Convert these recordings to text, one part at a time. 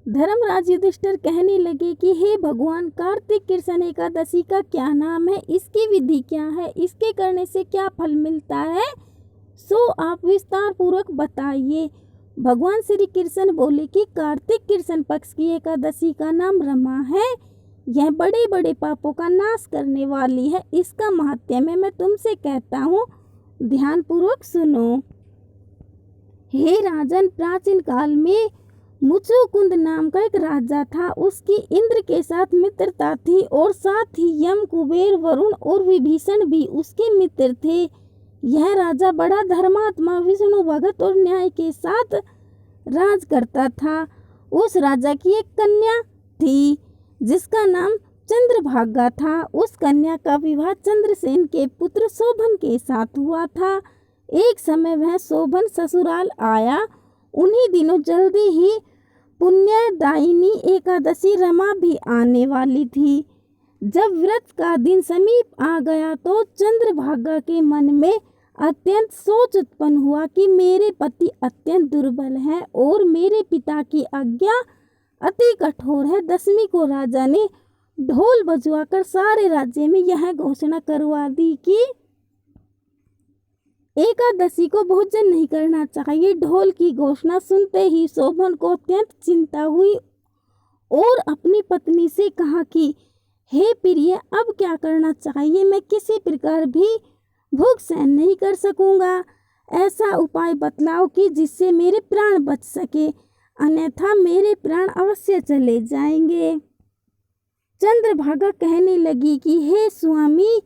धर्मराज युधिष्ठिर कहने लगे कि हे भगवान, कार्तिक कृष्ण एकादशी का क्या नाम है, इसकी विधि क्या है, इसके करने से क्या फल मिलता है, सो आप विस्तार पूर्वक बताइए। भगवान श्री कृष्ण बोले कि कार्तिक कृष्ण पक्ष की एकादशी का नाम रमा है। यह बड़े बड़े पापों का नाश करने वाली है। इसका महात्म्य मैं तुमसे कहता हूँ, ध्यान पूर्वक सुनो। हे राजन, प्राचीन काल में मुचुकुंद नाम का एक राजा था। उसकी इंद्र के साथ मित्रता थी और साथ ही यम, कुबेर, वरुण और विभीषण भी उसके मित्र थे। यह राजा बड़ा धर्मात्मा, विष्णु भगत और न्याय के साथ राज करता था। उस राजा की एक कन्या थी जिसका नाम चंद्रभागा था। उस कन्या का विवाह चंद्रसेन के पुत्र शोभन के साथ हुआ था। एक समय वह शोभन ससुराल आया। उन्हीं दिनों जल्दी ही पुण्यदायिनी एकादशी रमा भी आने वाली थी। जब व्रत का दिन समीप आ गया तो चंद्रभागा के मन में अत्यंत सोच उत्पन्न हुआ कि मेरे पति अत्यंत दुर्बल हैं और मेरे पिता की आज्ञा अति कठोर है। दशमी को राजा ने ढोल बजवाकर सारे राज्य में यह घोषणा करवा दी कि एकादशी को भोजन नहीं करना चाहिए। ढोल की घोषणा सुनते ही शोभन को अत्यंत चिंता हुई और अपनी पत्नी से कहा कि हे प्रिय, अब क्या करना चाहिए, मैं किसी प्रकार भी भूख सहन नहीं कर सकूंगा। ऐसा उपाय बतलाओ कि जिससे मेरे प्राण बच सके, अन्यथा मेरे प्राण अवश्य चले जाएंगे। चंद्रभागा कहने लगी कि हे स्वामी,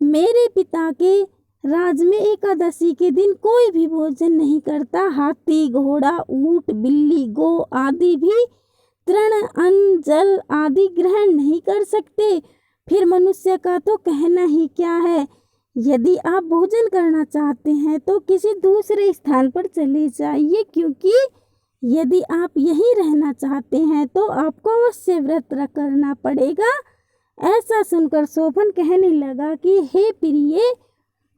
मेरे पिता के राज में एकादशी के दिन कोई भी भोजन नहीं करता। हाथी, घोड़ा, ऊंट, बिल्ली, गौ आदि भी तृण, अन्न, जल आदि ग्रहण नहीं कर सकते। फिर मनुष्य का तो कहना ही क्या है। यदि आप भोजन करना चाहते हैं तो किसी दूसरे स्थान पर चले जाइए, क्योंकि यदि आप यहीं रहना चाहते हैं तो आपको अवश्य व्रत करना पड़ेगा। ऐसा सुनकर शोभन कहने लगा कि हे प्रिय,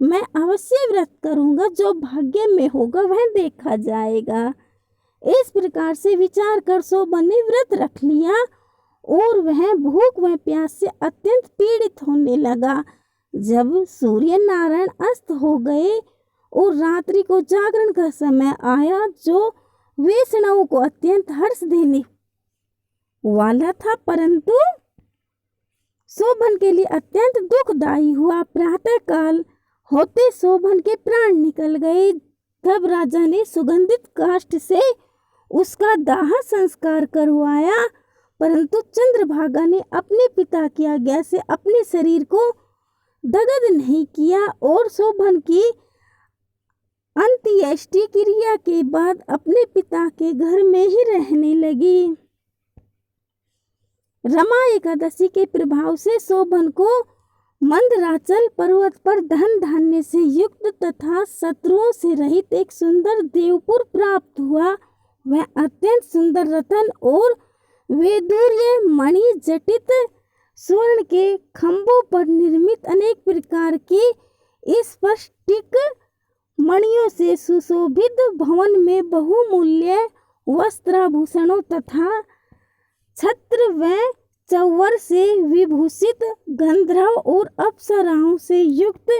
मैं अवश्य व्रत करूंगा, जो भाग्य में होगा वह देखा जाएगा। इस प्रकार से विचार कर शोभन ने व्रत रख लिया और वह भूख व प्यास से अत्यंत पीड़ित होने लगा। जब सूर्य नारायण अस्त हो गए और रात्रि को जागरण का समय आया, जो वैष्णवों को अत्यंत हर्ष देने वाला था, परंतु शोभन के लिए अत्यंत दुखदायी हुआ। प्रातः काल होते शोभन के प्राण निकल गए। तब राजा ने सुगंधित काष्ठ से उसका दाह संस्कार करवाया, परंतु चंद्रभागा ने अपने पिता की आज्ञा से अपने शरीर को दग्ध नहीं किया और शोभन की अंत्येष्टि क्रिया के बाद अपने पिता के घर में ही रहने लगी। रमा एकादशी के प्रभाव से शोभन को मंदराचल पर्वत पर धन धान्य से युक्त तथा शत्रुओं से रहित एक सुंदर देवपुर प्राप्त हुआ। वह अत्यंत सुंदर रतन और वैदूर्य मणि जटित स्वर्ण के खंभों पर निर्मित अनेक प्रकार की स्फटिक मणियों से सुशोभित भवन में बहुमूल्य वस्त्राभूषणों तथा छत्र व चौवर से विभूषित गंधर्व और अप्सराओं से युक्त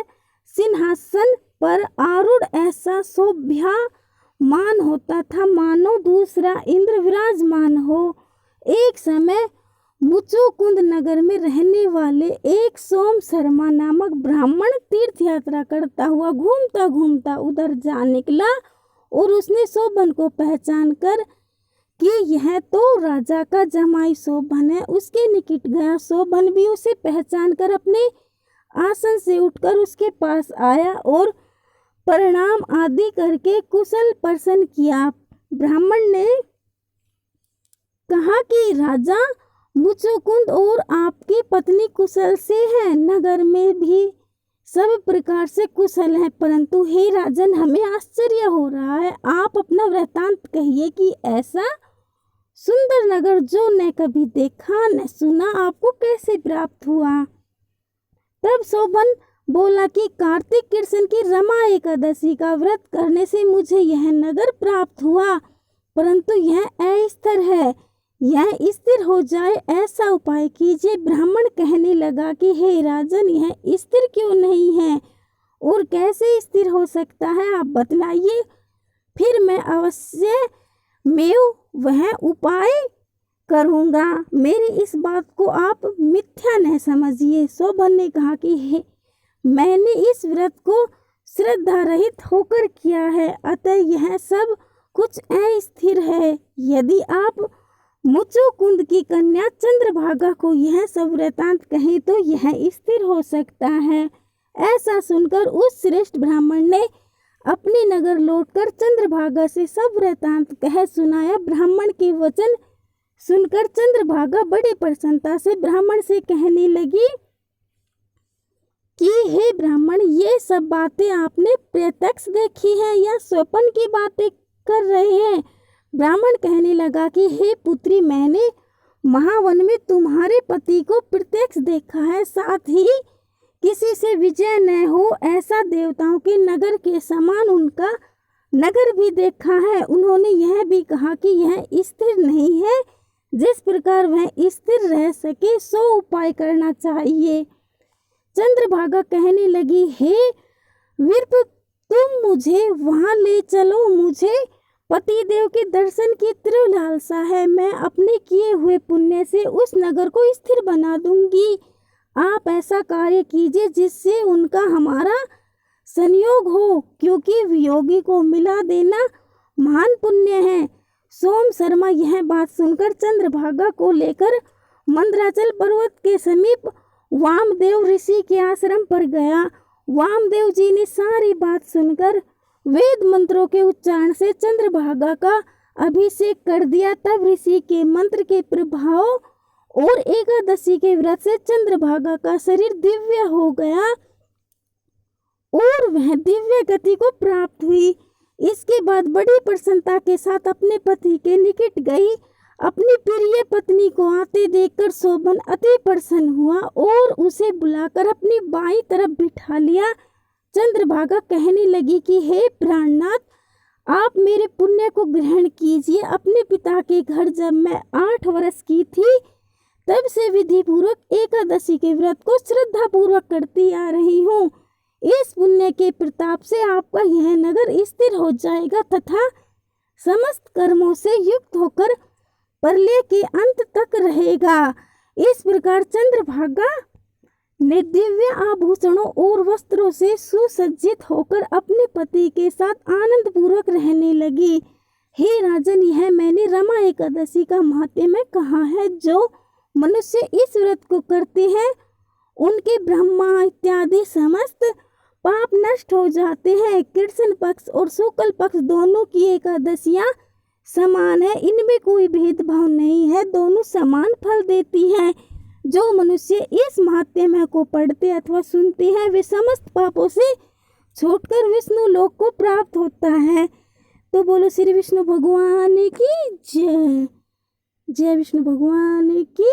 सिंहासन पर आरूढ़ ऐसा शोभायमान होता था, मानो दूसरा इंद्र विराजमान हो। एक समय मुचुकुंद नगर में रहने वाले एक सोम शर्मा नामक ब्राह्मण तीर्थ यात्रा करता हुआ घूमता घूमता उधर जा निकला और उसने शोभन को पहचान कर कि यह तो राजा का जमाई शोभन है, उसके निकट गया। शोभन भी उसे पहचान कर अपने आसन से उठकर उसके पास आया और प्रणाम आदि करके कुशल प्रश्न किया। ब्राह्मण ने कहा कि राजा, मुचुकुंद और आपकी पत्नी कुशल से हैं, नगर में भी सब प्रकार से कुशल हैं, परंतु हे राजन, हमें आश्चर्य हो रहा है। आप अपना वृत्तांत कहिए कि ऐसा सुंदर नगर जो न कभी देखा न सुना, आपको कैसे प्राप्त हुआ। तब शोभन बोला कि कार्तिक कृष्ण की रमा एकादशी का व्रत करने से मुझे यह नगर प्राप्त हुआ, परंतु यह अस्थिर है। यह स्थिर हो जाए ऐसा उपाय कीजिए। ब्राह्मण कहने लगा कि हे राजन, यह स्थिर क्यों नहीं है और कैसे स्थिर हो सकता है, आप बतलाइए, फिर मैं अवश्य वह उपाय करूँगा। मेरी इस बात को आप मिथ्या न समझिए। शोभन ने कहा कि हे, मैंने इस व्रत को श्रद्धा रहित होकर किया है, अतः यह सब कुछ अस्थिर है। यदि आप मुचुकुंद की कन्या चंद्रभागा को यह सब वृतांत कहें तो यह स्थिर हो सकता है। ऐसा सुनकर उस श्रेष्ठ ब्राह्मण ने अपने नगर लौटकर चंद्रभागा से सब वृतांत कह सुनाया। ब्राह्मण के वचन सुनकर चंद्रभागा बड़ी प्रसन्नता से ब्राह्मण से कहने लगी कि हे ब्राह्मण, ये सब बातें आपने प्रत्यक्ष देखी है या स्वप्न की बातें कर रहे हैं? ब्राह्मण कहने लगा कि हे पुत्री, मैंने महावन में तुम्हारे पति को प्रत्यक्ष देखा है, साथ ही किसी से विजय न हो ऐसा देवताओं के नगर के समान उनका नगर भी देखा है। उन्होंने यह भी कहा कि यह स्थिर नहीं है, जिस प्रकार वह स्थिर रह सके सो उपाय करना चाहिए। चंद्रभागा कहने लगी, हे वीरप, तुम मुझे वहां ले चलो, मुझे पतिदेव के दर्शन की तीव्र लालसा है। मैं अपने किए हुए पुण्य से उस नगर को स्थिर बना दूंगी। आप ऐसा कार्य कीजिए जिससे उनका हमारा संयोग हो, क्योंकि वियोगी को मिला देना महान पुण्य है। सोम शर्मा यह बात सुनकर चंद्रभागा को लेकर मंदराचल पर्वत के समीप वामदेव ऋषि के आश्रम पर गया। वामदेव जी ने सारी बात सुनकर वेद मंत्रों के उच्चारण से चंद्रभागा का अभिषेक कर दिया। तब ऋषि के मंत्र के प्रभाव और एकादशी के व्रत से चंद्रभागा का शरीर दिव्य हो गया और वह दिव्य गति को प्राप्त हुई। इसके बाद बड़ी प्रसन्नता के साथ अपने पति के निकट गई। अपनी प्रिय पत्नी को आते देखकर शोभन अति प्रसन्न हुआ और उसे बुलाकर अपनी बाईं तरफ बिठा लिया। चंद्रभागा कहने लगी कि हे प्राणनाथ, आप मेरे पुण्य को ग्रहण कीजिए। अपने पिता के घर जब मैं 8 वर्ष की थी तब से विधि पूर्वक एकादशी के व्रत को श्रद्धा पूर्वक करती आ रही हूँ। इस पुण्य के प्रताप से आपका यह नगर स्थिर हो जाएगा तथा समस्त कर्मों से युक्त होकर प्रलय के अंत तक रहेगा। इस प्रकार चंद्रभागा ने दिव्य आभूषणों और वस्त्रों से सुसज्जित होकर अपने पति के साथ आनंद पूर्वक रहने लगी। हे राजन, यह मैंने रमा एकादशी का महात्म्य में कहा है। जो मनुष्य इस व्रत को करते हैं उनके ब्रह्मा इत्यादि समस्त पाप नष्ट हो जाते हैं। कृष्ण पक्ष और शुक्ल पक्ष दोनों की एकादशियां समान है, इनमें कोई भेदभाव नहीं है, दोनों समान फल देती हैं। जो मनुष्य इस महात्म्य को पढ़ते अथवा सुनते हैं वे समस्त पापों से छूटकर विष्णु लोक को प्राप्त होता है। तो बोलो श्री विष्णु भगवान की जय। जय विष्णु भगवान की।